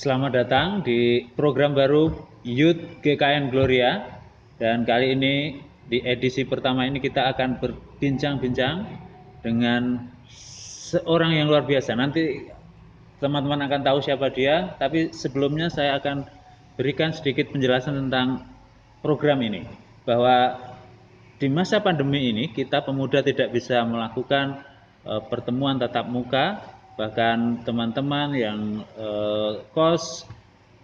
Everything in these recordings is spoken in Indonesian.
Selamat datang di program baru Youth GKN Gloria. Dan kali ini di edisi pertama ini kita akan berbincang-bincang dengan seorang yang luar biasa. Nanti teman-teman akan tahu siapa dia, tapi sebelumnya saya akan berikan sedikit penjelasan tentang program ini. Bahwa di masa pandemi ini kita pemuda tidak bisa melakukan pertemuan tatap muka, bahkan teman-teman yang kos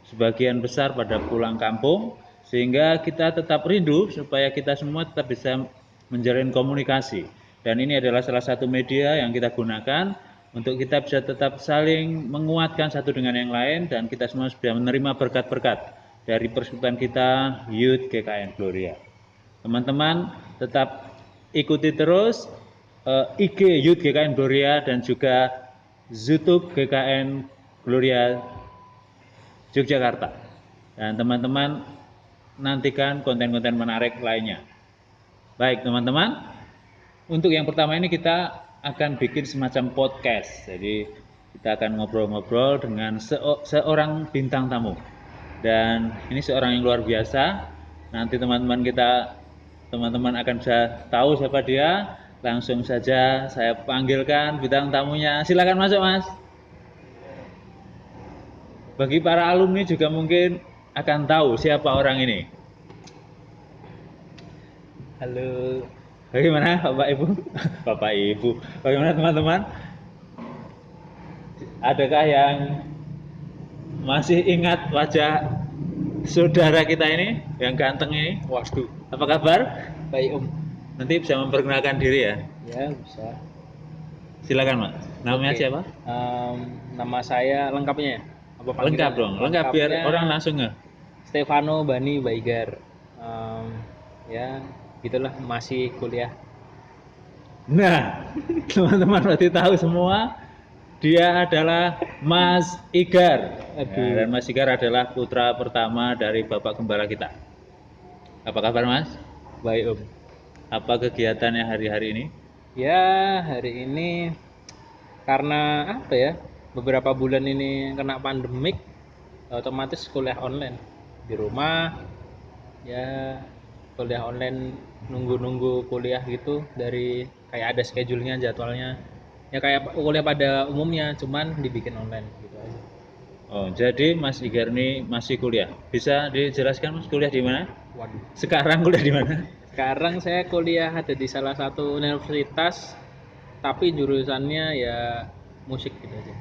sebagian besar pada pulang kampung, sehingga kita tetap rindu supaya kita semua tetap bisa menjalin komunikasi. Dan ini adalah salah satu media yang kita gunakan untuk kita bisa tetap saling menguatkan satu dengan yang lain, dan kita semua sudah menerima berkat-berkat dari persekutuan kita Youth GKN Gloria. Teman-teman tetap ikuti terus IG Youth GKN Gloria dan juga YouTube GKN Gloria Yogyakarta. Dan teman-teman nantikan konten-konten menarik lainnya. Baik teman-teman, untuk yang pertama ini kita akan bikin semacam podcast. Jadi kita akan ngobrol-ngobrol dengan seorang bintang tamu. Dan ini seorang yang luar biasa. Nanti teman-teman akan bisa tahu siapa dia. Langsung saja saya panggilkan bintang tamunya. Silakan masuk, Mas. Bagi para alumni juga mungkin akan tahu siapa orang ini. Halo. Bagaimana Bapak Ibu? Bapak Ibu. Bagaimana teman-teman? Adakah yang masih ingat wajah saudara kita ini yang ganteng ini? Waduh. Apa kabar? Baik Om. Nanti bisa memperkenalkan diri ya. Ya bisa. Silakan Mas. Namanya Oke. siapa? Nama saya lengkapnya ya? Apa Lengkap panggilannya? dong. Lengkap biar Lengkapnya orang langsung nge. Stefano Bani Baigar. Ya gitulah, masih kuliah. Nah, teman-teman berarti tahu semua. Dia adalah Mas Igar. Aduh. Dan Mas Igar adalah putra pertama dari Bapak Gembala kita. Apa kabar Mas? Baik Om. Apa kegiatannya hari-hari ini? Ya hari ini karena apa ya, beberapa bulan ini kena pandemik, otomatis kuliah online di rumah. Ya kuliah online, nunggu kuliah gitu, dari kayak ada schedule-nya, jadwalnya ya kayak kuliah pada umumnya, cuman dibikin online gitu aja. Oh, jadi Mas Igar ini masih kuliah. Bisa dijelaskan Mas kuliah di mana? Waduh. Sekarang kuliah di mana? Sekarang saya kuliah ada di salah satu universitas, tapi jurusannya ya musik gitu aja.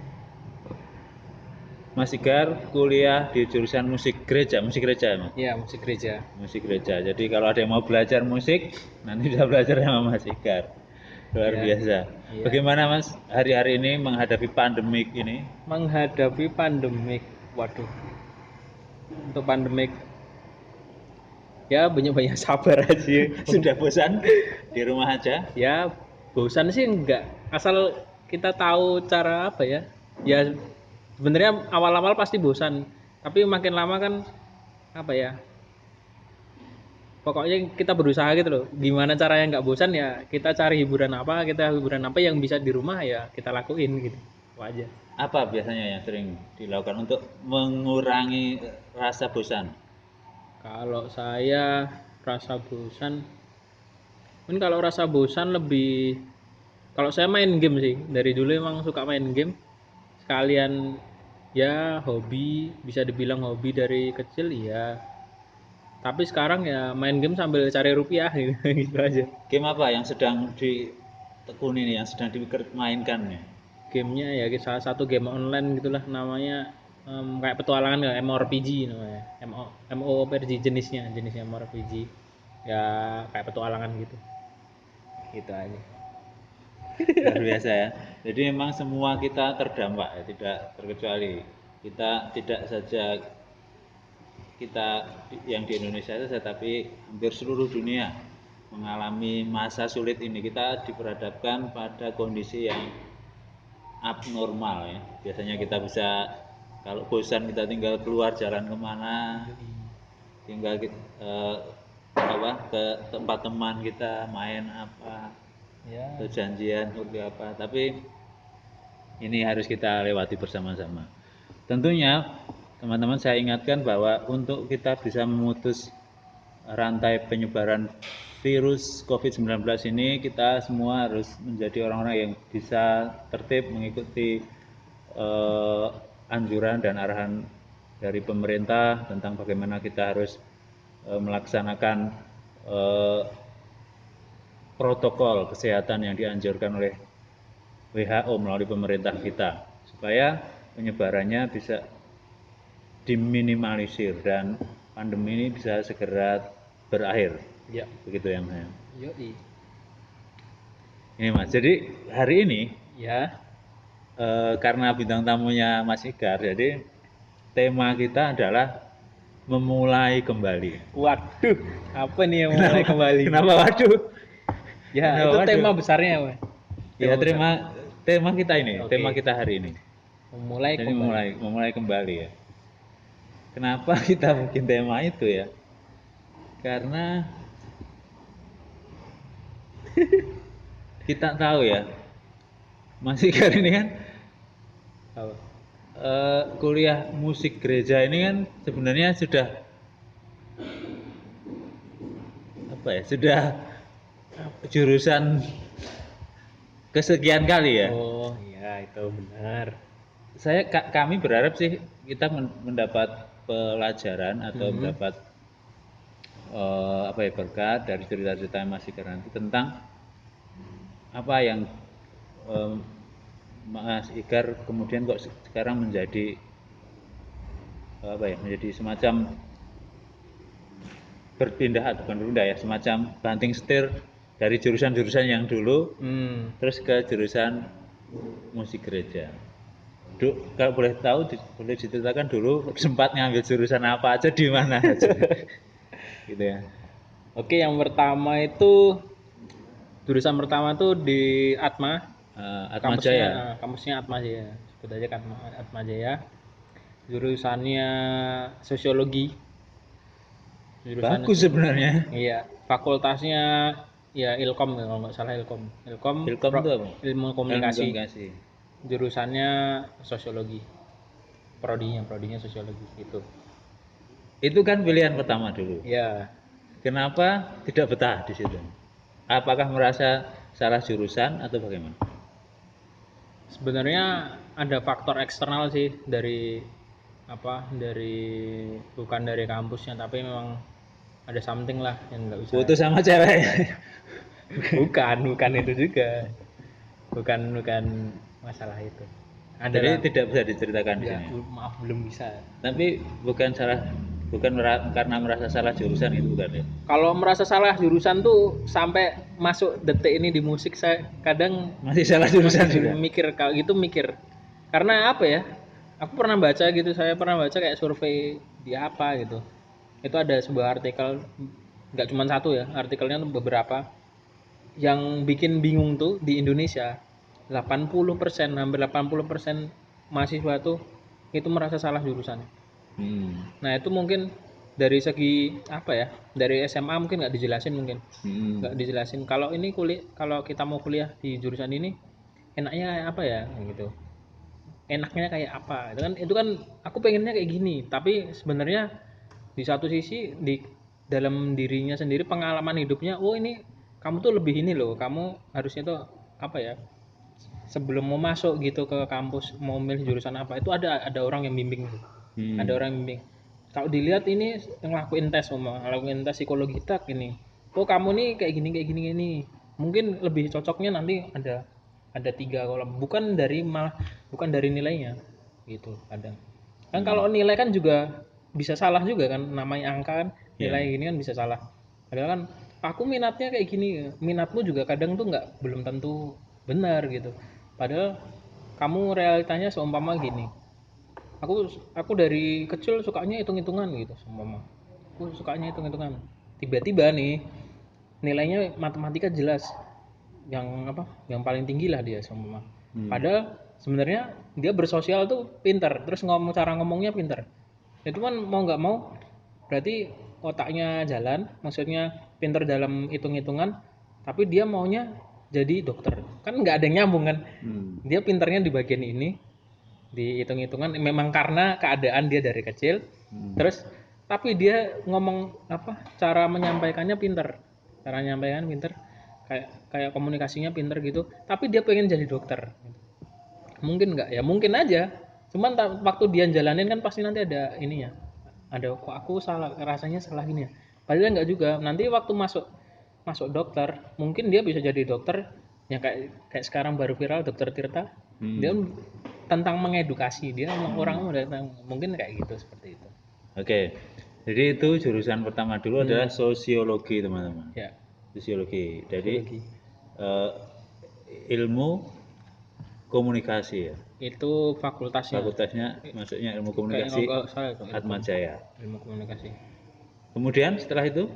Mas Igar kuliah di jurusan musik gereja Mas? Iya, musik gereja. Musik gereja. Jadi kalau ada yang mau belajar musik, nanti bisa belajar sama Mas Igar. Luar Iya. biasa. Iya. Bagaimana Mas hari-hari ini menghadapi pandemik ini? Menghadapi pandemik, waduh. Untuk pandemik ya banyak-banyak sabar aja. Sudah bosan di rumah aja? Ya bosan sih enggak, asal kita tahu cara apa ya. Ya sebenarnya awal-awal pasti bosan, tapi makin lama kan apa ya, pokoknya kita berusaha gitu loh, gimana caranya nggak bosan. Ya kita cari hiburan apa yang bisa di rumah, ya kita lakuin gitu. Itu aja. Apa biasanya yang sering dilakukan untuk mengurangi rasa bosan? Kalau saya rasa bosan, mungkin kalau rasa bosan lebih, kalau saya main game sih, dari dulu emang suka main game sekalian. Ya hobi, bisa dibilang hobi dari kecil ya, tapi sekarang ya main game sambil cari rupiah gitu, gitu aja. Game apa yang sedang ditekuni nih, yang sedang dimainkan nih? Gamenya ya salah satu game online gitulah namanya, kayak petualangan ya, MMORPG namanya. MMORPG jenisnya MMORPG, ya kayak petualangan gitu, gitu aja. Luar biasa ya. Jadi memang semua kita terdampak ya, tidak terkecuali. Kita tidak saja kita yang di Indonesia saja, tapi hampir seluruh dunia mengalami masa sulit ini. Kita diperhadapkan pada kondisi yang abnormal ya. Biasanya kita bisa kalau bosan kita tinggal keluar jalan kemana, tinggal ke tempat teman kita main apa, Ya atau janjian seperti apa. Tapi ini harus kita lewati bersama-sama. Tentunya teman-teman saya ingatkan bahwa untuk kita bisa memutus rantai penyebaran virus COVID-19 ini, kita semua harus menjadi orang-orang yang bisa tertib mengikuti anjuran dan arahan dari pemerintah tentang bagaimana kita harus melaksanakan protokol kesehatan yang dianjurkan oleh WHO melalui pemerintah kita, supaya penyebarannya bisa diminimalisir dan pandemi ini bisa segera berakhir. Ya. Begitu yang saya. Yoi. Ini Mas, jadi hari ini Ya. karena bintang tamunya Mas Igar, jadi tema kita adalah memulai kembali. Waduh, apa nih yang mulai kembali? Kenapa waduh? Ya, Kenapa itu waduh? tema besarnya, Pak. Ya, tema kita ini, Oke. tema kita hari ini. Memulai Jadi kembali. memulai kembali ya. Kenapa kita bikin tema itu ya? Karena kita tahu ya, Mas Igar ini kan Apa? kuliah musik gereja ini kan sebenarnya sudah apa ya? Sudah jurusan kesekian kali ya. Oh, iya itu benar. Kami berharap sih kita mendapat pelajaran atau mendapat apa ya, berkat dari cerita-cerita Mas Igar nanti tentang apa yang Mas Igar kemudian kok sekarang menjadi apa ya, menjadi semacam berpindah atau bukan berpindah ya, semacam banting setir dari jurusan-jurusan yang dulu terus ke jurusan musik gereja. Kalau boleh tahu, boleh diceritakan dulu sempat ngambil jurusan apa aja, di mana aja. Gitu ya. Oke, yang pertama itu jurusan pertama tuh di Atma. Atma Jaya. Kampusnya Atma Jaya. Sebut aja kan Atma Jaya. Jurusannya sosiologi. Bagus sebenarnya. Iya, fakultasnya ya Ilkom kalau nggak salah Ilkom. Ilkom itu apa? Ilmu komunikasi. Ilmu komunikasi. Jurusannya sosiologi. Prodinya sosiologi gitu. Itu kan pilihan pertama dulu. Iya. Kenapa tidak betah di situ? Apakah merasa salah jurusan atau bagaimana? Sebenarnya ada faktor eksternal sih dari bukan dari kampusnya, tapi memang ada something lah yang nggak bisa. Putus sama cewek. bukan itu juga. Bukan masalah itu. Jadi tidak bisa diceritakan di sini. Maaf, belum bisa. Tapi bukan karena merasa salah jurusan, itu bukan ya? Kalau merasa salah jurusan tuh sampai masuk detik ini di musik saya kadang Masih salah jurusan juga. Kalau gitu mikir. Karena apa ya? Aku pernah baca gitu, saya pernah baca kayak survei di apa gitu. Itu ada sebuah artikel, nggak cuma satu ya, artikelnya tuh beberapa yang bikin bingung tuh di Indonesia. 80%, hampir 80% mahasiswa tuh itu merasa salah jurusan. Nah itu mungkin dari segi apa ya, dari SMA mungkin nggak dijelasin, nggak dijelasin kalau kita mau kuliah di jurusan ini enaknya apa ya gitu, enaknya kayak apa, itu kan aku pengennya kayak gini, tapi sebenarnya di satu sisi di dalam dirinya sendiri pengalaman hidupnya, oh ini kamu tuh lebih ini loh, kamu harusnya tuh apa ya, sebelum mau masuk gitu ke kampus mau milih jurusan apa itu ada orang yang bimbing gitu. Ada orang yang bimbing. Kalau dilihat ini ngelakuin tes psikologi tak ini. Oh kamu nih kayak gini. Mungkin lebih cocoknya nanti ada 3 kolom. Bukan dari nilainya gitu kadang. Kan kalau nilai kan juga bisa salah juga kan, namanya angka kan, nilai gini kan bisa salah. Padahal kan aku minatnya kayak gini, minatmu juga kadang tuh belum tentu benar gitu. Padahal kamu realitanya seumpama gini. Aku dari kecil sukanya hitung-hitungan gitu, seumpama. Aku sukanya hitung-hitungan. Tiba-tiba nih nilainya matematika jelas. Yang paling tinggi lah dia seumpama. Padahal sebenarnya dia bersosial tuh pintar, terus cara ngomongnya pintar. Itu kan mau nggak mau berarti otaknya jalan, maksudnya pintar dalam hitung-hitungan, tapi dia maunya jadi dokter. Kan nggak ada yang nyambung kan. Dia pintarnya di bagian ini, Dihitung-hitungan memang karena keadaan dia dari kecil, terus tapi dia ngomong apa, cara menyampaikannya pinter, kayak kayak komunikasinya pinter gitu, tapi dia pengen jadi dokter. Mungkin nggak ya, mungkin aja, cuman waktu dia jalanin kan pasti nanti ada ininya, ada kok aku salah, rasanya salah gini ya, padahal nggak juga. Nanti waktu masuk masuk dokter mungkin dia bisa jadi dokter yang kayak kayak sekarang baru viral dokter Tirta. Dia tentang mengedukasi, dia orang mungkin kayak gitu, seperti itu. Oke. Jadi itu jurusan pertama dulu adalah sosiologi, teman-teman. Ya, Sosiologi. Jadi sosiologi ilmu komunikasi ya. itu fakultasnya, Fakultasnya maksudnya ilmu kayak komunikasi nggak salah itu, Atmajaya. ilmu komunikasi. Kemudian setelah itu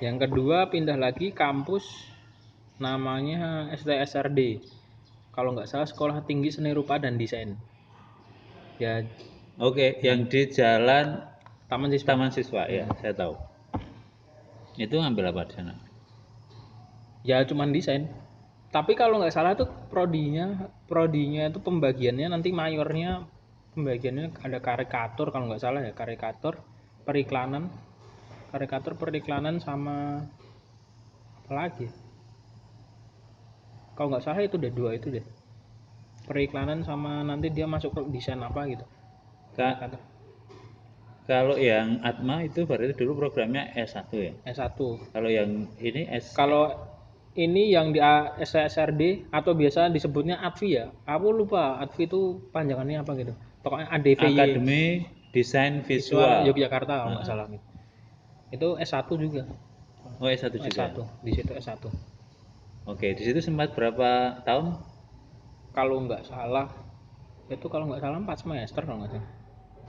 Yang kedua pindah lagi kampus, namanya STSRD, kalau nggak salah Sekolah Tinggi Seni Rupa dan Desain ya. oke, yang di jalan Taman Siswa. Taman Siswa ya, saya tahu. Itu ngambil apa di sana? Ya cuman desain, tapi kalau nggak salah tuh prodinya itu pembagiannya nanti mayornya, pembagiannya ada karikatur kalau nggak salah ya, periklanan periklanan sama apa lagi, kalau nggak salah itu deh, dua itu deh, periklanan sama nanti dia masuk ke desain apa gitu. Kak, kalau yang Atma itu berarti dulu programnya S1 ya? S1. Kalau yang ini S Kalau ini yang di SSRD atau biasa disebutnya ADVI ya, aku lupa ADVI itu panjangannya apa gitu, pokoknya ADVY, Akademi Desain Visual Visual. Yogyakarta kalau nggak salah gitu. Itu S1 juga. Oh, S1 juga. S1, di situ S1. Oke, di situ sempat berapa tahun? Kalau nggak salah itu, kalau nggak salah 4 semester kalau nggak salah.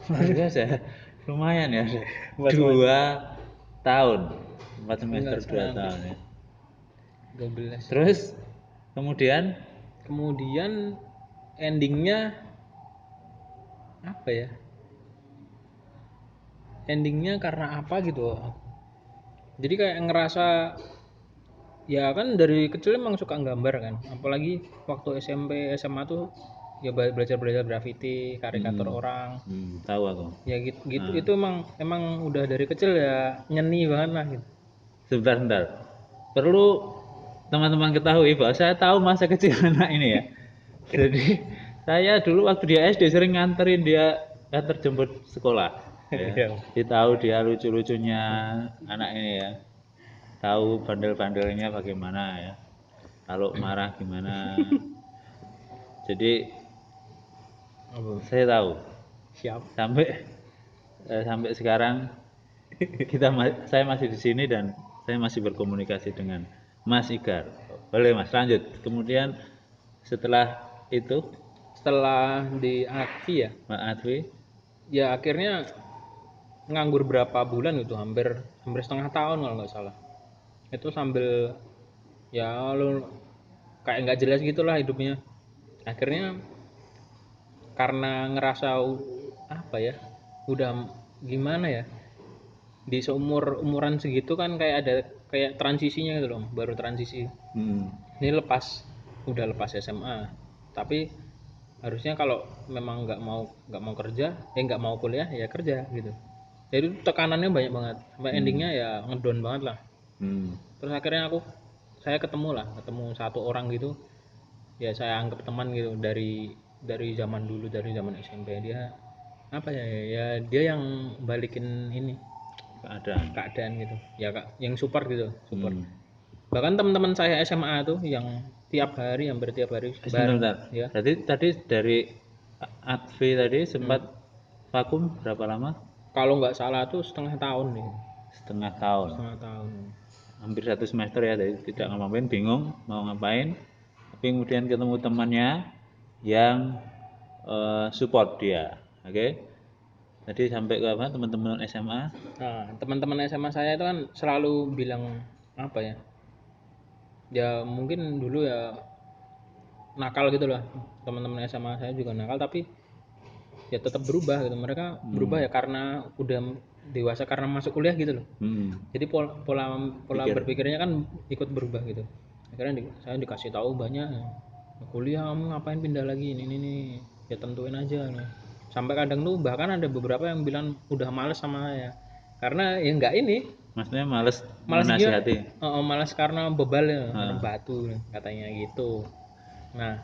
Luar biasa. Lumayan ya. 2 tahun. 4 semester 2 tahun ya. 12. Terus kemudian Endingnya apa ya? Endingnya karena apa gitu. Jadi kayak ngerasa ya kan dari kecil emang suka gambar kan, apalagi waktu SMP SMA tuh ya belajar graffiti, karikatur orang. Tahu aku. Ya gitu, itu emang udah dari kecil ya nyeni banget lah gitu. Sebentar. Perlu teman-teman ketahui bahwa saya tahu masa kecil anak ini ya. Jadi saya dulu waktu dia SD sering nganterin dia antar jemput sekolah. Ya. Dia tahu dia lucu-lucunya anak ini ya. Tahu bandel-bandelnya bagaimana ya. Kalau marah gimana. Jadi saya tahu. Siap. Sampai sekarang saya masih di sini dan saya masih berkomunikasi dengan Mas Igar. Boleh Mas, lanjut. Kemudian setelah itu, Setelah di ADVI ya, Pak Adwi, ya akhirnya nganggur berapa bulan gitu, hampir setengah tahun kalau nggak salah. Itu sambil ya lu kayak nggak jelas gitulah hidupnya. Akhirnya karena ngerasa apa ya, udah gimana ya, di umuran segitu kan kayak ada kayak transisinya gitu loh, baru transisi. Ini udah lepas SMA, tapi harusnya kalau memang nggak mau kerja, nggak mau kuliah ya kerja gitu. Jadi tekanannya banyak banget sampai endingnya ya ngedown banget lah. Terus akhirnya saya ketemu satu orang gitu, ya saya anggap teman gitu, dari zaman dulu, dari zaman SMP. Dia apa ya, ya dia yang balikin ini keadaan gitu ya Kak, yang support gitu, bahkan teman-teman saya SMA tuh yang hampir tiap hari sebentar. ya. Tadi dari Advi tadi sempat vakum berapa lama? Kalau nggak salah tuh setengah tahun nih. Setengah tahun. Hampir 1 semester ya, jadi tidak ngapain, bingung mau ngapain. Tapi kemudian ketemu temannya yang support dia. Oke. Tadi sampai ke apa, teman-teman SMA? Nah, teman-teman SMA saya itu kan selalu bilang apa ya? Ya mungkin dulu ya nakal gitu lah. Teman-teman SMA saya juga nakal, tapi ya tetap berubah gitu. Mereka berubah ya karena udah dewasa, karena masuk kuliah gitu loh. Jadi pola berpikirnya kan ikut berubah gitu. Akhirnya saya dikasih tahu banyak, kuliah kamu ngapain pindah lagi ini. ya tentuin aja nih. Sampai kadang tuh bahkan ada beberapa yang bilang udah males sama saya karena ya enggak ini Maksudnya males malas gimana. menasihati. Malas karena bebal ya karena batu katanya gitu. Nah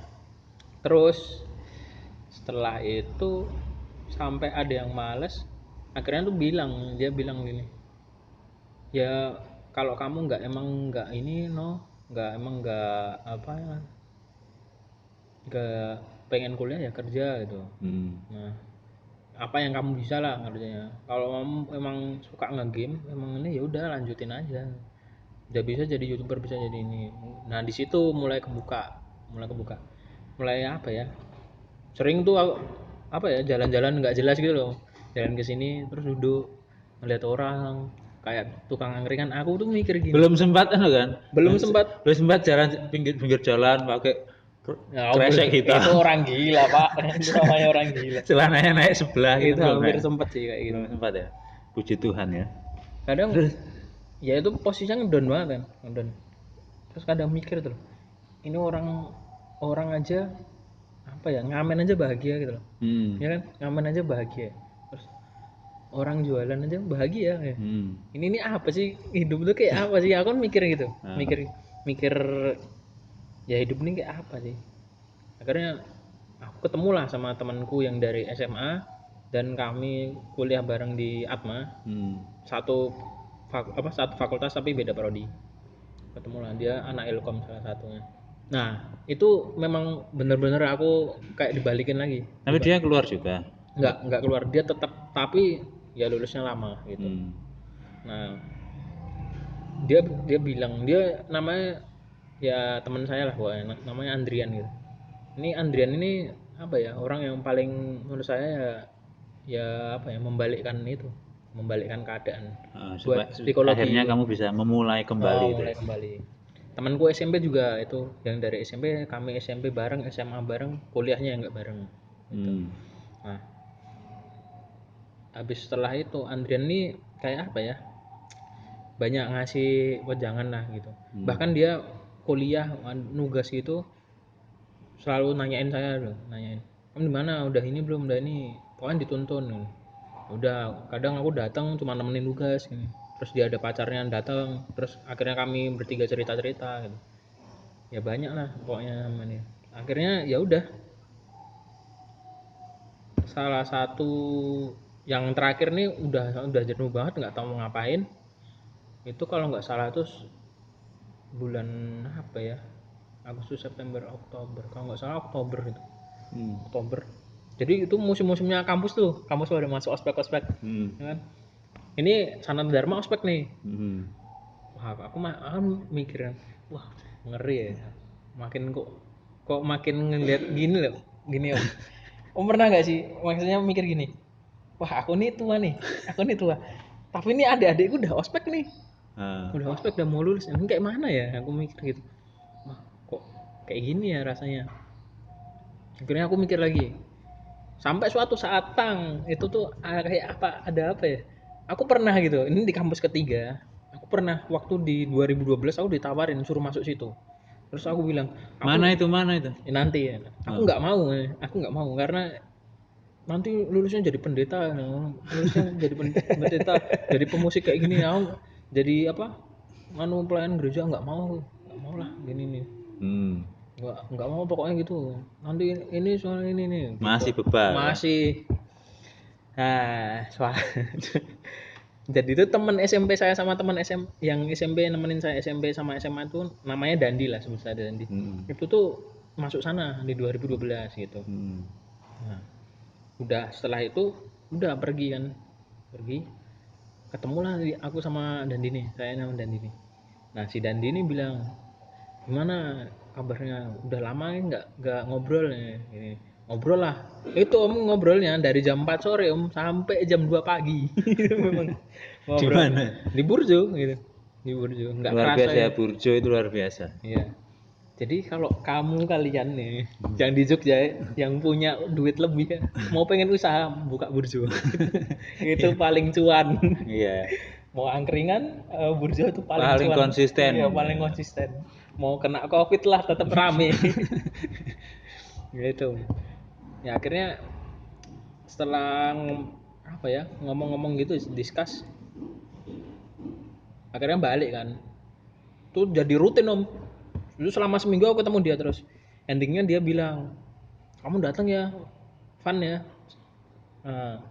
terus setelah itu sampai ada yang males akhirnya tuh dia bilang gini, ya kalau kamu nggak ini nggak apa ya, nggak pengen kuliah ya kerja gitu. Nah apa yang kamu bisa lah artinya, kalau kamu emang suka nge-game emang ini ya udah lanjutin aja, udah bisa jadi youtuber bisa jadi ini. Nah di situ mulai kebuka mulai apa ya, sering tuh apa ya jalan-jalan nggak jelas gitu loh, jalan ke sini terus duduk ngeliat orang kayak tukang angkringan. Aku tuh mikir gini, Belum sempat kan? belum sempat. Belum sempat jalan pinggir jalan pakai Ya, kresek hitam. itu orang gila pak, itu namanya orang gila. Celananya naik sebelah Itu gitu. hampir Belum, sempet sih kayak gitu. belum sempat ya. Puji Tuhan ya. Kadang ya itu posisinya ngedon banget kan, ngedon. Terus kadang mikir tuh, ini orang aja apa ya ngamen aja bahagia gitu loh. Ya kan ngamen aja bahagia. Terus orang jualan aja bahagia ya. Ini apa sih hidup tuh kayak apa sih? Aku kan mikir gitu, mikir ya hidup ini kayak apa sih. Akhirnya aku ketemu lah sama temanku yang dari SMA dan kami kuliah bareng di Atma. Satu fakultas tapi beda prodi. Ketemu lah, dia anak Ilkom salah satunya. Nah itu memang bener-bener aku kayak dibalikin lagi. Tapi dia keluar juga. Nggak keluar, dia tetap tapi ya lulusnya lama gitu. Nah dia bilang, dia namanya ya teman saya lah pokoknya, namanya Andrian gitu. Ini Andrian ini apa ya, orang yang paling menurut saya ya apa ya, membalikkan keadaan buat psikologi. Akhirnya kamu bisa memulai kembali. Mulai kembali. Temanku SMP juga itu, yang dari SMP, kami SMP bareng, SMA bareng, kuliahnya nggak bareng gitu. Nah habis setelah itu Andrian ini kayak apa ya, banyak ngasih wejangan lah gitu. Bahkan dia kuliah nugas gitu selalu nanyain saya loh, nanyain kamu di mana, udah ini belum, udah ini, pokoknya dituntun. Udah kadang aku datang cuma nemenin tugas gini. Terus dia ada pacarnya datang, terus akhirnya kami bertiga cerita gitu. Ya banyak lah pokoknya namanya. Akhirnya ya udah, salah satu yang terakhir nih udah jenuh banget nggak tahu mau ngapain. Itu kalau nggak salah tuh bulan apa ya, Agustus, September, Oktober, kalau nggak salah Oktober itu. Oktober. Jadi itu musim-musimnya kampus tuh, kampus pada masuk ospek, ya kan? Ini Sanat Dharma ospek nih. Wah, aku mikir, wah ngeri ya. Makin kok makin ngeliat gini loh, gini om. Om pernah nggak sih, maksudnya mikir gini, wah aku nih tua, tapi ini adik-adikku udah ospek nih. Udah ospek, udah mau lulus, ini kayak mana ya, aku mikir gitu. Wah kok kayak gini ya rasanya. Akhirnya aku mikir lagi, sampai suatu saat itu tuh kayak apa, ada apa ya, aku pernah gitu, ini di kampus ketiga, aku pernah waktu di 2012 aku ditawarin suruh masuk situ. Terus aku bilang, mana itu ya, nanti ya, aku nggak mau karena nanti lulusnya jadi pendeta, jadi pemusik kayak gini, aku jadi apa, pelayan gereja, nggak mau lah gini nih. Nggak mau pokoknya gitu, nanti ini soal ini nih gitu. Masih bebal masih soal jadi itu teman SMP saya sama teman yang SMP nemenin saya SMP sama SMA itu namanya Dandi lah, sebut saja Dandi. Itu tuh masuk sana di 2012 gitu. Nah udah setelah itu udah pergi ketemulah aku sama Dandi nih, saya nama Dandi nih. Nah si Dandi ini bilang, gimana kabarnya, udah lama nggak ngobrol ya, gini. Ngobrol lah, itu om ngobrolnya dari jam 4 sore om sampai jam 2 pagi. Memang di mana? Di Burjo gitu, di Burjo. Nggak luar kerasa biasa ya, Burjo itu luar biasa. Iya. Jadi kalau kalian nih yang di Jogja yang punya duit lebih ya, mau pengen usaha buka Burjo. Itu paling cuan. Iya. Mau angkringan, Burjo itu paling cuan. Konsisten. Iya, paling konsisten. Mau kena Covid lah tetap rame. Gitu. Ya akhirnya setelah apa ya ngomong-ngomong gitu discuss, akhirnya balik kan. Tuh jadi rutin om. Itu selama seminggu aku ketemu dia terus. Endingnya dia bilang, kamu datang ya, Van ya.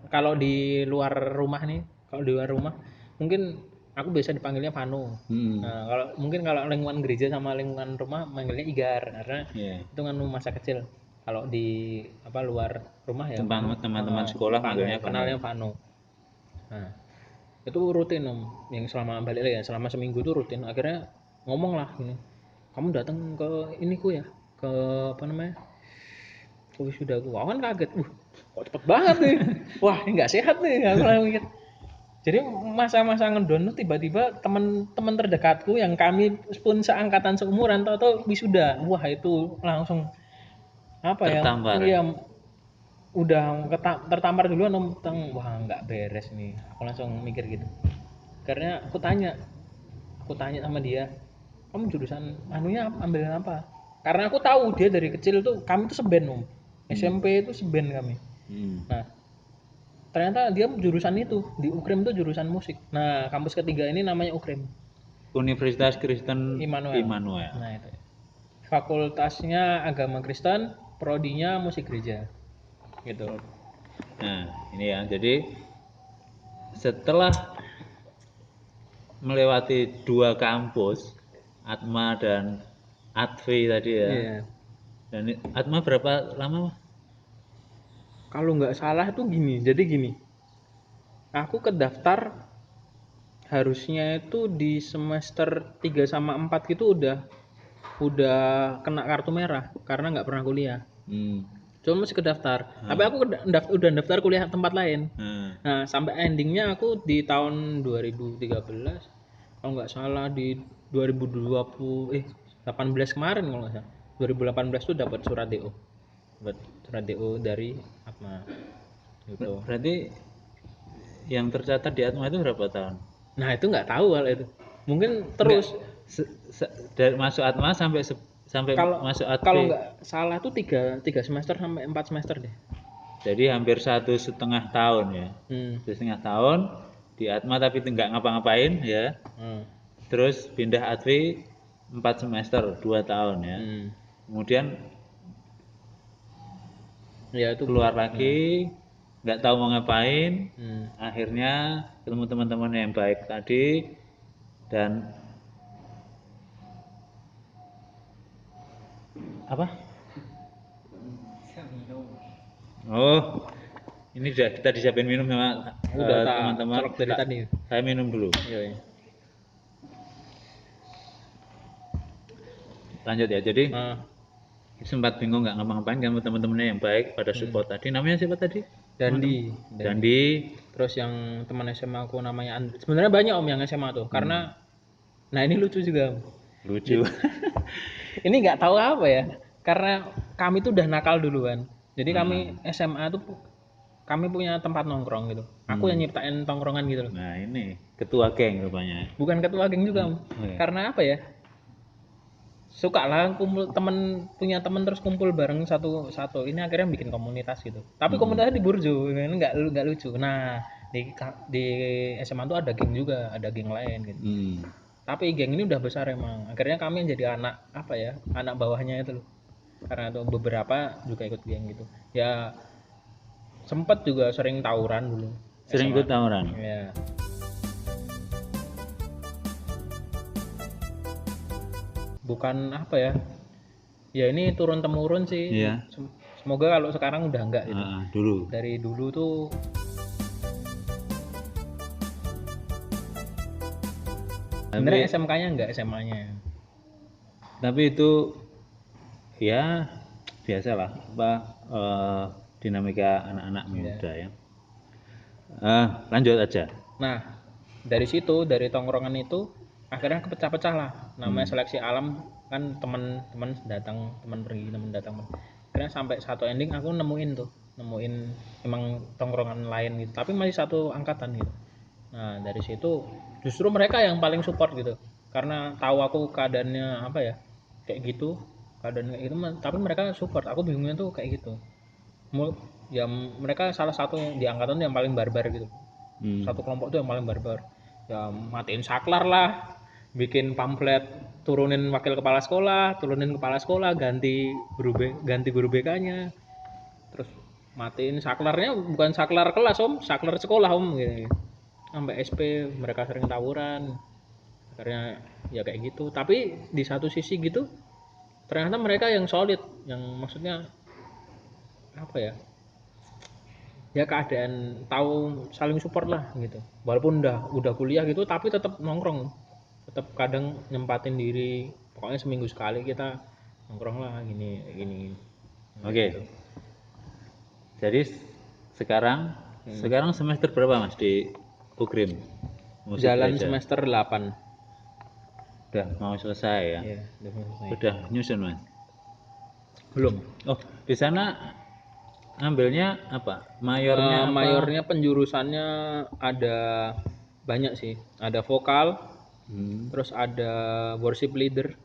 Kalau di luar rumah nih, kalau di luar rumah mungkin aku biasa dipanggilnya Vano. Kalau mungkin kalau lingkungan gereja sama lingkungan rumah manggilnya Igar karena itu kan masa kecil. Kalau di apa luar rumah ya Teman-teman sekolah Vano, manggilnya Vano. kenalnya Vano. Nah, itu rutin om, yang selama balik lagi ya, selama seminggu itu rutin. Akhirnya ngomong lah gini, kamu datang ke ini ku ya, ke apa namanya, ke wisuda aku. Aku kan kaget, kok cepet banget nih, wah ini nggak sehat nih, aku langsung mikir. Jadi masa-masa ngedown tuh tiba-tiba teman-teman terdekatku yang kami pun seangkatan seumuran tahu-tahu wisuda, wah itu langsung apa ya, Tertampar. iya udah tertampar duluan om, wah nggak beres nih, aku langsung mikir gitu. Karena aku tanya sama dia, kamu jurusan anunya ambilan apa? Karena aku tahu dia dari kecil tuh kami tuh seben om, SMP itu seben kami. Nah ternyata dia jurusan itu di UKRIM tuh jurusan musik. Nah kampus ketiga ini namanya UKRIM, Universitas Kristen Immanuel. Immanuel. Nah itu fakultasnya agama Kristen, prodinya musik gereja gitu. Nah ini ya, jadi setelah melewati 2 kampus, Atma dan Advi tadi ya. Iya. Dan Atma berapa lama? Kalau nggak salah tuh gini, jadi gini, aku ke daftar harusnya itu di semester 3 sama 4 gitu udah kena kartu merah karena nggak pernah kuliah. Cuma masih ke daftar. Tapi aku udah daftar kuliah tempat lain. Nah, sampai endingnya aku di tahun 2013 kalau nggak salah di 2020 18 kemarin kalau nggak salah. 2018 tuh dapat surat DO. Dapat surat DO dari Atma. Gitu. Berarti yang tercatat di Atma itu berapa tahun? Nah, itu nggak tahu hal itu. Mungkin terus Dari masuk Atma sampai kalau masuk Advi. kalau nggak salah tuh tiga semester sampai 4 semester deh. Jadi hampir 1,5 tahun ya. 1,5 tahun di Atma tapi nggak ngapa-ngapain ya. Terus pindah Advi 4 semester 2 tahun ya. Kemudian Ya itu keluar lagi nggak tahu mau ngapain. Akhirnya ketemu teman-teman yang baik tadi dan apa? Oh, ini sudah kita disiapin minum sama teman-teman. colok dari tadi. Saya minum dulu. Iya. Lanjut ya. Jadi sempat bingung nggak ngapa-ngapain kan teman-temannya yang baik pada support tadi. Namanya siapa tadi? Dandi. Terus yang teman SMA aku namanya Andri. Sebenarnya banyak om yang SMA tuh. Karena nah ini lucu juga. Lucu. Ini nggak tahu apa ya. Karena kami tuh udah nakal duluan. Jadi kami SMA tuh kami punya tempat nongkrong gitu. Aku yang nyiptain tongkrongan gitu loh. Nah ini ketua geng rupanya. Bukan ketua geng juga om. Karena apa ya? Suka lah kumpul punya temen terus kumpul bareng satu ini akhirnya bikin komunitas gitu. Tapi komunitasnya di Burjo, ini nggak lucu. Nah di SMA tuh ada geng juga, ada geng lain gitu. Tapi geng ini udah besar emang. Akhirnya kami jadi anak apa ya, anak bawahnya itu loh. Karena tuh beberapa juga ikut geng gitu. Ya sempet juga sering tawuran dulu. Sering ikut tawuran. Ya. Bukan apa ya, ya ini turun temurun sih. Iya. Semoga kalau sekarang udah enggak gitu. Dulu. Dari dulu tuh sebenarnya SMK-nya enggak, SMA-nya. Tapi itu ya biasalah dinamika anak-anak muda ya. Lanjut aja. Nah dari situ, dari tongkrongan itu akhirnya kepecah-pecah lah. Namanya seleksi alam kan, teman-teman datang, teman pergi, teman datang. Akhirnya sampai satu ending aku nemuin emang tongkrongan lain gitu, tapi masih satu angkatan gitu. Nah dari situ justru mereka yang paling support gitu, karena tahu aku keadaannya apa ya kayak gitu, keadaan kayak gitu, tapi mereka support. Aku bingungnya tuh kayak gitu. Ya mereka salah satu yang di angkatan yang paling barbar gitu. Satu kelompok tuh yang paling barbar. Ya matiin saklar lah, bikin pamflet, turunin wakil kepala sekolah, turunin kepala sekolah, ganti guru BK-nya. Terus matiin saklarnya, bukan saklar kelas om, saklar sekolah om gitu. Sampai SP mereka sering tawuran. Akhirnya ya kayak gitu. Tapi di satu sisi gitu ternyata mereka yang solid, yang maksudnya apa ya, ya keadaan tahu saling support lah gitu, walaupun udah kuliah gitu tapi tetap nongkrong, tetap kadang nyempatin diri, pokoknya seminggu sekali kita nongkrong lah gini gini. Oke. Gitu. Jadi sekarang semester berapa Mas di UGRIM Musik Jalan Gereja? semester 8. Udah mau selesai ya? Ya udah selesai. Udah nyusun Mas? Belum. Oh, di sana ambilnya apa? Mayornya apa? Mayornya penjurusannya ada banyak sih, ada vokal, terus ada worship leader,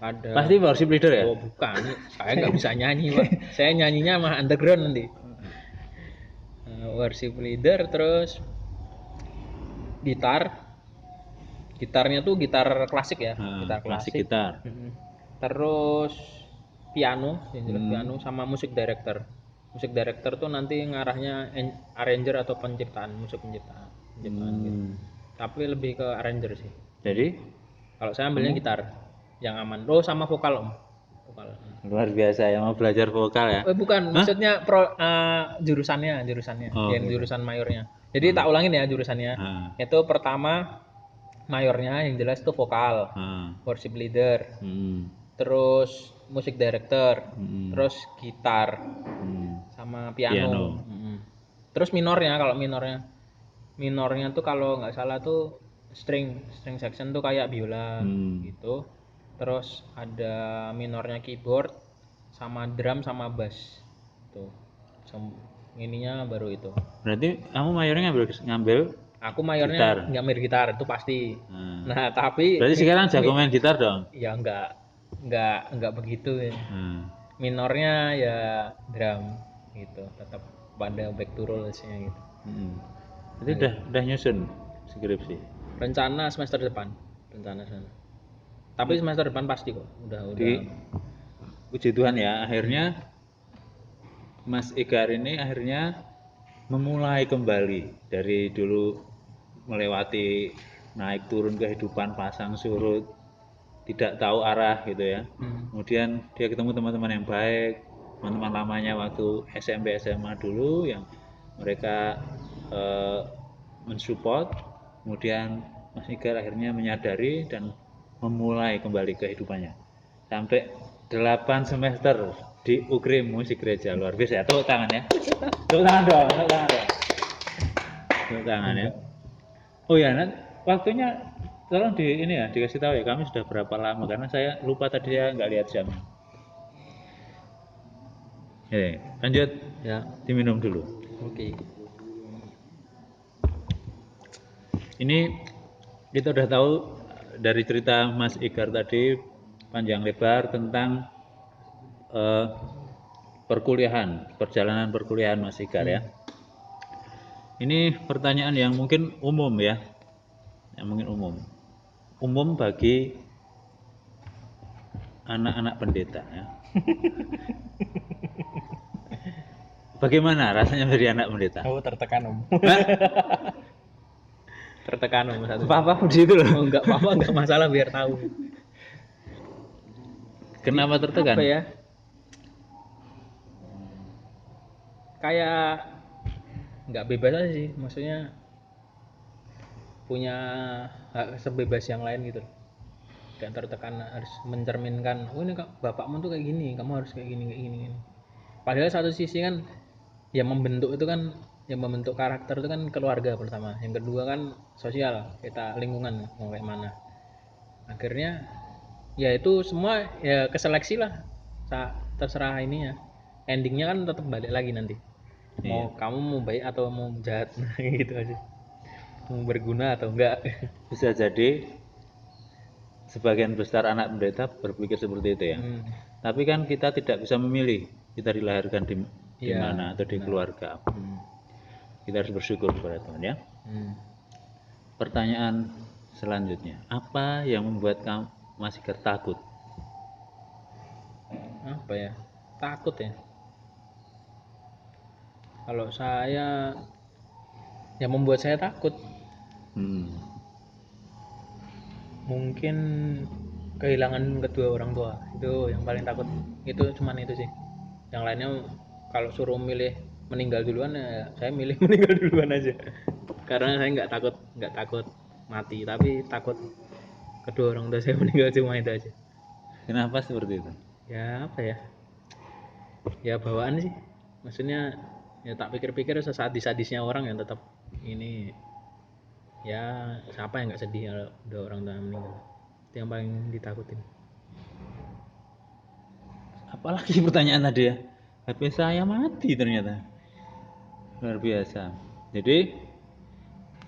ada Pasti worship leader ya? oh bukan, saya nggak bisa nyanyi pak, saya nyanyinya mah underground nanti. Worship leader, terus gitarnya tuh gitar klasik ya, gitar Klasik klasik. gitar. Terus piano, yang jelas piano, sama musik director. Musik director tuh nanti ngarahnya arranger atau penciptaan penciptaan gitu. Tapi lebih ke arranger sih. Jadi Kalau saya ambilnya gitar yang aman. Oh sama vokal om. Vokal. luar biasa ya, mau belajar vokal ya? Bukan, maksudnya jurusannya, Oh, yang gitu. jurusan mayornya. Jadi tak ulangin ya jurusannya. Itu pertama mayornya yang jelas itu vokal, worship leader, terus musik director, terus gitar, sama piano. Terus minornya, kalau minornya tuh kalau nggak salah tuh string section tuh kayak biola gitu. Terus ada minornya keyboard sama drum sama bass tuh. Ininya baru itu. Berarti kamu mayornya ngambil Aku mayornya gitar. ngambil gitar itu pasti. Nah tapi Berarti sekarang jago main gitar dong? ya enggak begitu ya. Minornya ya drum gitu, tetap pada back to rules-nya gitu. Jadi udah nyusun skripsi. Rencana semester depan, rencana sana. Tapi semester depan pasti kok, udah. Puji Tuhan ya, akhirnya Mas Igar ini akhirnya memulai kembali dari dulu melewati naik turun kehidupan pasang surut, tidak tahu arah gitu ya. Kemudian dia ketemu teman-teman yang baik, teman-teman lamanya waktu SMP SMA dulu yang mereka mensupport. Kemudian Mas Igar akhirnya menyadari dan memulai kembali kehidupannya sampai 8 semester di UGRIM Musik Gereja. Luar biasa ya, tepuk tangan ya, tepuk tangan dong, tepuk tangan dong, tepuk tangan ya. Oh ya, waktunya tolong ini ya dikasih tahu ya, kami sudah berapa lama karena saya lupa tadi, ya nggak lihat jam. Lanjut ya, diminum dulu. Oke. Ini kita udah tahu dari cerita Mas Igar tadi panjang lebar tentang perjalanan perkuliahan Mas Igar ya. Ini pertanyaan yang mungkin umum ya, umum bagi anak-anak pendeta ya. Bagaimana rasanya menjadi anak pendeta? Oh tertekan om. Tertekan om satu. Apa begitu loh? Oh, enggak apa-apa, enggak masalah biar tahu. Kenapa tertekan? Apa ya? Kayak nggak bebas aja sih, maksudnya punya hak sebebas yang lain gitu. Dan tertekan harus mencerminkan, oh ini kak bapakmu tuh kayak gini, kamu harus kayak gini. Padahal satu sisi kan yang membentuk itu kan, yang membentuk karakter itu kan keluarga pertama, yang kedua kan sosial, kita lingkungan mau kayak mana. Akhirnya ya itu semua ya keseleksi lah, terserah ininya, endingnya kan tetap balik lagi nanti. Mau kamu mau baik atau mau jahat, gitu aja, mau berguna atau enggak. Bisa jadi sebagian besar anak pendeta berpikir seperti itu ya. Tapi kan kita tidak bisa memilih, kita dilahirkan di Iya, mana atau di benar. keluarga. Kita harus bersyukur kepada Tuhan ya. Pertanyaan selanjutnya, apa yang membuat kamu Mas Igar takut? Apa ya? Takut ya. Kalau saya, yang membuat saya takut Hmm. mungkin kehilangan kedua orang tua. Itu yang paling takut. Itu cuman itu sih. Yang lainnya kalau suruh milih meninggal duluan ya saya milih meninggal duluan aja. Karena saya nggak takut mati, tapi takut kedua orang tua saya meninggal, cuma itu aja. Kenapa seperti itu? Ya apa ya? Ya bawaan sih. Maksudnya ya tak pikir-pikir sesadis-sadisnya orang yang tetap ini, ya siapa yang nggak sedih kalau udah orang tua meninggal. Itu yang paling ditakutin. Apalagi pertanyaan tadi ya, HP saya mati ternyata. Luar biasa. Jadi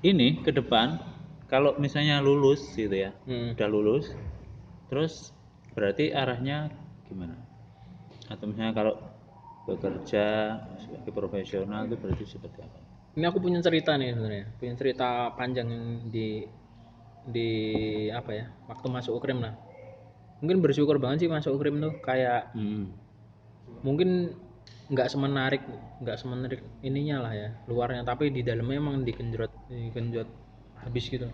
ini ke depan kalau misalnya lulus gitu ya, udah lulus, terus berarti arahnya gimana? Atau misalnya kalau bekerja sebagai profesional itu berarti seperti apa? Ini aku punya cerita nih sebenarnya, punya cerita panjang yang di apa ya, waktu masuk UKRIM lah. Mungkin bersyukur banget sih masuk UKRIM tuh, kayak mungkin nggak semenarik ininya lah ya, luarnya, tapi di dalamnya emang digenjot habis gitu.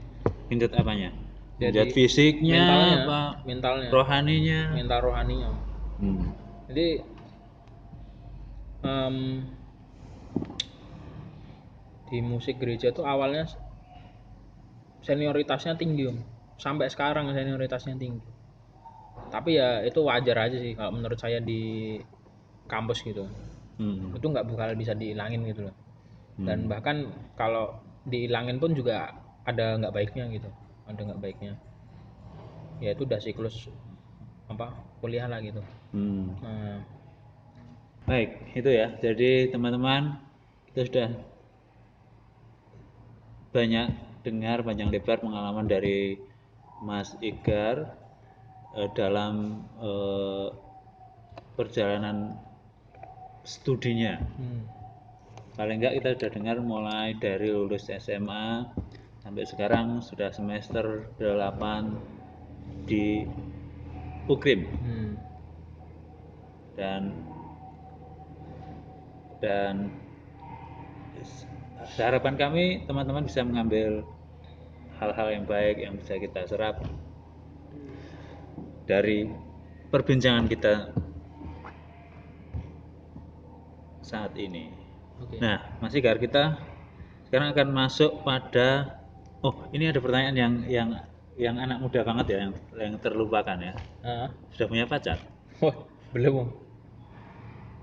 Genjot apanya? Jadi Genjot fisiknya, mentalnya, rohaninya. mental rohaninya. Jadi di musik gereja tuh awalnya senioritasnya tinggi Om. Sampai sekarang senioritasnya tinggi. Tapi ya itu wajar aja sih kalau menurut saya di kampus gitu. Itu nggak bakal bisa dihilangin gitu loh. Dan bahkan kalau dihilangin pun juga ada nggak baiknya gitu. Ada nggak baiknya. Ya itu udah siklus kuliah lah gitu. Nah, baik, itu ya. Jadi teman-teman, kita sudah banyak dengar panjang lebar pengalaman dari Mas Igar dalam perjalanan studinya. Paling enggak kita sudah dengar mulai dari lulus SMA sampai sekarang sudah semester 8 di UKRIM. Dan harapan kami teman-teman bisa mengambil hal-hal yang baik yang bisa kita serap dari perbincangan kita saat ini. Nah, Mas Igar, kita sekarang akan masuk pada ini ada pertanyaan yang anak muda banget ya, yang terlupakan ya. Sudah punya pacar? Belum.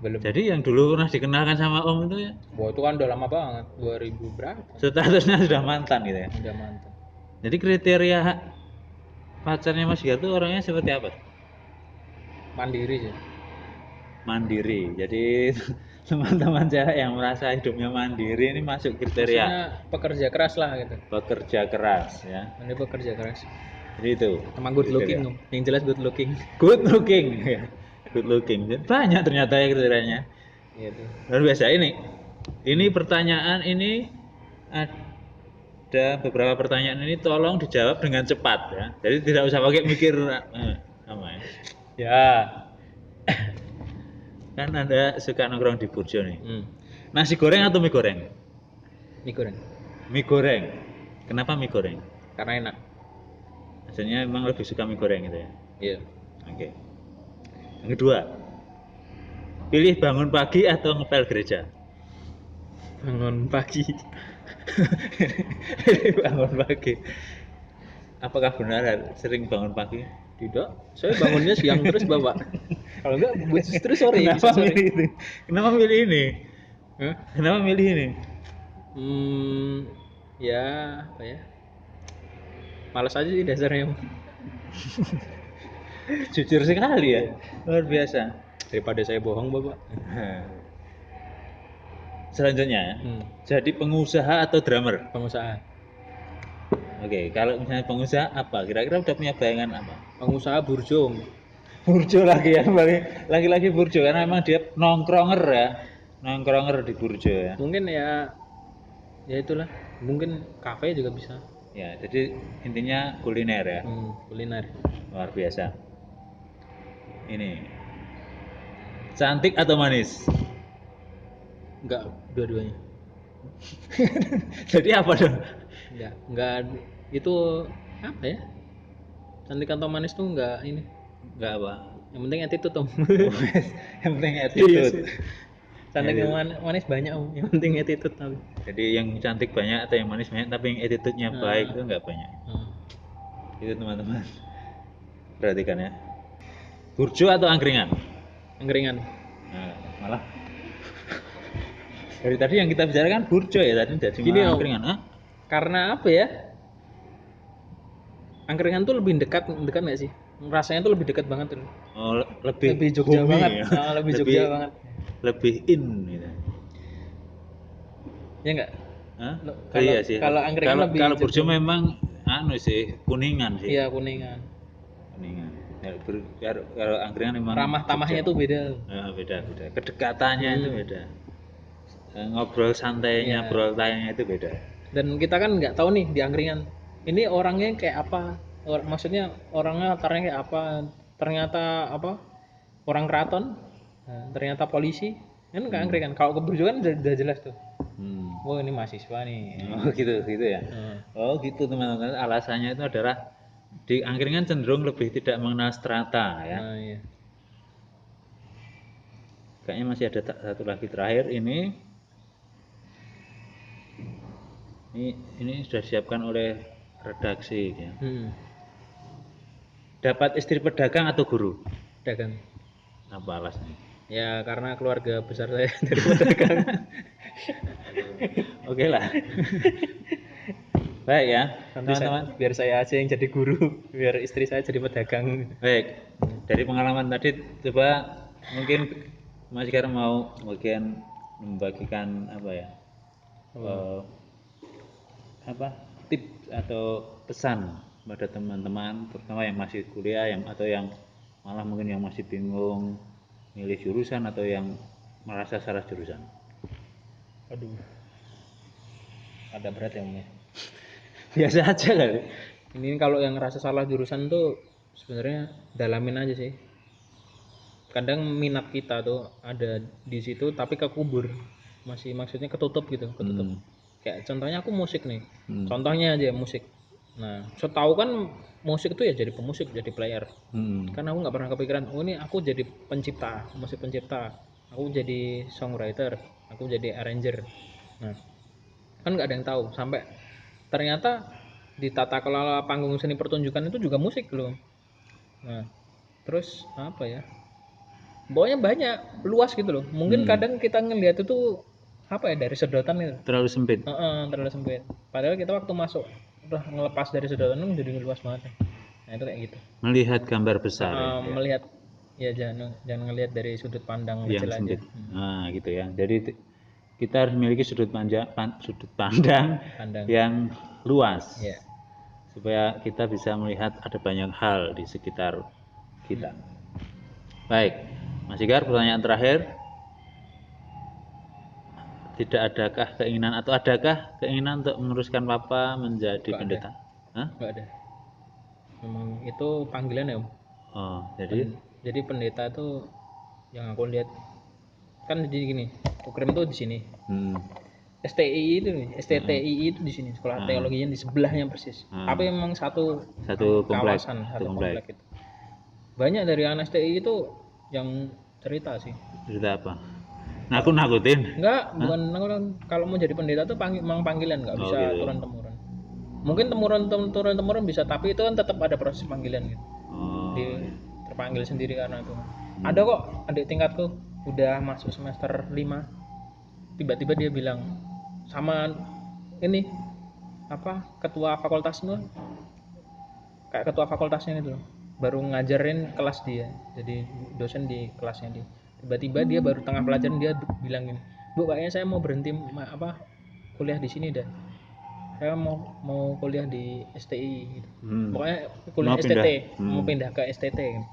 Jadi yang dulu pernah dikenalkan sama Om itu ya? Wah, itu kan udah lama banget, 2000 berapa? Statusnya sudah mantan gitu ya? Udah mantan. Jadi kriteria pacarnya Mas Igar itu orangnya seperti apa? Mandiri sih. Mandiri. Jadi teman-teman cewek yang merasa hidupnya mandiri ini masuk kriteria. Maksudnya pekerja keras lah gitu. Pekerja keras ya. Ini pekerja keras. Jadi itu. Sama good looking dong. Yang jelas good looking. Good looking. Good looking. Banyak ternyata ya kriterianya. Iya tuh. Luar biasa ini. Ini pertanyaan ini ada beberapa pertanyaan ini tolong dijawab dengan cepat ya. Jadi tidak usah pakai mikir apa ya. Ya. Kan Anda suka nongkrong di Burjo nih. Nasi goreng atau mie goreng? Mie goreng. Mie goreng. Kenapa mie goreng? Karena enak. Maksudnya memang lebih suka mie goreng gitu ya? Iya. Oke. Yang kedua, pilih bangun pagi atau ngepel gereja? Bangun pagi. Bangun pagi. Apakah benar sering bangun pagi? Tidak, saya bangunnya siang terus Bapak. Kalau enggak terus sore. Kenapa milih ini? Kenapa milih ini? Kenapa milih ini? Ya apa ya? Malas aja sih dasarnya. Jujur sekali ya, luar biasa. Daripada saya bohong Bapak. Selanjutnya, jadi pengusaha atau drummer? Pengusaha. Oke, kalau misalnya pengusaha apa? Kira-kira udah punya bayangan apa? Pengusaha burjo. Burjo lagi ya, lagi-lagi burjo karena memang dia nongkronger ya. nongkronger di Burjo ya. Mungkin ya itulah, mungkin kafe juga bisa. Ya, jadi intinya kuliner ya. Kuliner. Luar biasa. Ini cantik atau manis? Enggak, dua-duanya. Jadi apa dong? Enggak itu apa ya? Cantik atau manis tuh enggak ini. Enggak apa. Yang penting attitude Om. Yang penting attitude. Cantik Iya. sama manis banyak Om. Yang penting attitude tapi. Jadi yang cantik banyak atau yang manis banyak, tapi yang attitude-nya baik itu enggak banyak. Itu teman-teman. Perhatikan ya. Burjo atau angkringan? Angkringan. Nah, malah dari tadi yang kita bicarakan burjo ya, tadi jadi Gini, Om. angkringan. Hah? Karena apa ya? Angkringan tuh lebih dekat nggak sih? Rasanya tuh lebih dekat banget tuh. Oh, lebih Jogja bumi banget. ya. Lebih Jogja banget. Lebih in gitu. Ya enggak? Hah? Kalau- Iya sih. kalau angkringan lebih kalau burjo Jogja. memang anu sih, kuningan sih. Iya, Kuningan. Kuningan. Kalau angkringan memang Ramah tamahnya tuh beda. beda. Kedekatannya itu beda. Ngobrol santainya, Iya. ngobrol tayangnya itu beda. Dan kita kan nggak tahu nih di angkringan ini orangnya kayak apa, maksudnya orangnya latarnya kayak apa, ternyata apa orang keraton, ternyata polisi kan nggak angkringan. Kalau ke Burjo kan udah jelas tuh, oh ini mahasiswa nih. Oh gitu ya. Oh gitu teman-teman, alasannya itu adalah di angkringan cenderung lebih tidak mengenal strata ya. Iya. Kayaknya masih ada satu lagi terakhir ini. Ini sudah disiapkan oleh redaksi ya. Dapat istri pedagang atau guru? Dagang. Apa alasannya? Ya karena keluarga besar saya dari pedagang. Oke lah. Baik ya, teman-teman. Biar saya aja yang jadi guru, biar istri saya jadi pedagang. Baik. Dari pengalaman tadi, coba mungkin Mas sekarang mau bagian membagikan apa ya? Tips atau pesan pada teman-teman, terutama yang masih kuliah, atau yang malah mungkin yang masih bingung milih jurusan atau yang merasa salah jurusan. Aduh, ada berat ya Om ya. Biasa aja kali. Ini kalau yang ngerasa salah jurusan tuh sebenarnya dalamin aja sih. Kadang minat kita tuh ada di situ tapi kekubur, masih maksudnya ketutup gitu, ketutup. Kayak contohnya aku musik nih, contohnya aja musik. Nah, setahu kan musik tuh ya jadi pemusik, jadi player. Karena aku nggak pernah kepikiran, oh ini aku jadi pencipta, musik pencipta, aku jadi songwriter, aku jadi arranger. Nah, kan nggak ada yang tahu sampai ternyata di tata kelola panggung seni pertunjukan itu juga musik loh. Nah, terus apa ya? Pokoknya banyak, luas gitu loh. Mungkin kadang kita ngelihat itu apa ya, dari sedotan itu. Terlalu sempit. Terlalu sempit. Padahal kita waktu masuk udah ngelepas dari sedotan itu jadi luas banget. Nah itu kayak gitu. Melihat gambar besar. Melihat ya jangan ngelihat dari sudut pandang yang kecil sempit. aja. Nah gitu ya. Jadi kita harus memiliki sudut pandang yang luas. Yeah. Supaya kita bisa melihat ada banyak hal di sekitar kita. Baik, Mas Igar, pertanyaan terakhir. Tidak adakah keinginan atau adakah keinginan untuk meneruskan Papa menjadi pendeta? Nggak ada. Memang itu panggilan ya Om. Oh, jadi pendeta itu yang aku lihat kan jadi gini, UKRIM tuh di sini. STI itu nih, STTI itu di sini, sekolah teologinya di sebelahnya persis. Tapi memang satu kawasan, satu komplek itu. Banyak dari anak STI itu yang cerita sih. Cerita apa? Nakutin? Enggak, bukan nakutin. Kalau mau jadi pendeta tuh memang panggilan, nggak bisa gitu. Turun temurun. Mungkin turun temurun bisa, tapi itu kan tetap ada proses panggilan gitu. Terpanggil sendiri karena itu. Ada kok adik tingkatku udah masuk semester 5. Tiba-tiba dia bilang sama ini apa ketua fakultasnya, kayak ketua fakultasnya gitu, baru ngajarin kelas dia, jadi dosen di kelasnya dia. Tiba-tiba dia baru tengah pelajaran dia bilang gini, Bu kayaknya saya mau berhenti kuliah di sini dah, saya mau kuliah di STI gitu. Pokoknya kuliah STT, mau pindah ke STT gitu.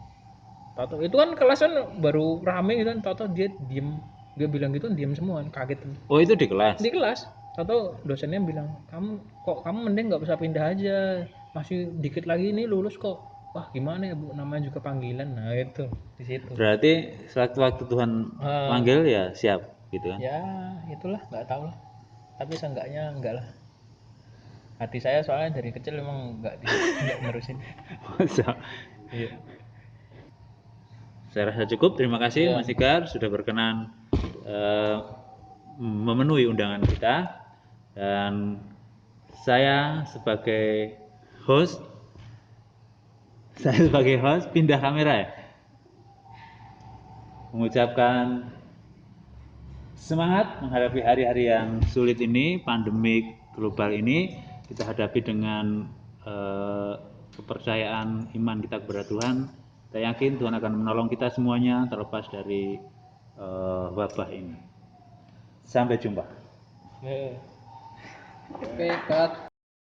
Tahu itu kan kelas kan baru rame gitu kan, tahu dia diem Dia bilang gitu, diam semua, kaget Oh, itu di kelas. di kelas. Atau dosennya bilang, kamu mending nggak usah pindah aja, masih dikit lagi nih lulus kok. Wah gimana ya Bu, namanya juga panggilan. Nah itu di situ. Berarti sewaktu-waktu Tuhan Ah, panggil ya siap gitu kan. ya itulah, nggak tahu lah. Tapi seenggaknya enggak lah. Hati saya soalnya dari kecil emang nggak nerusin. Masa? Iya. Saya rasa cukup. Terima kasih Iya. Mas Ikar sudah berkenan eh, memenuhi undangan kita, dan saya sebagai host pindah kamera ya, mengucapkan semangat menghadapi hari-hari yang sulit ini, pandemik global ini. Kita hadapi dengan kepercayaan iman kita kepada Tuhan. Kita yakin Tuhan akan menolong kita semuanya terlepas dari wabah ini. Sampai jumpa. Oke, cut.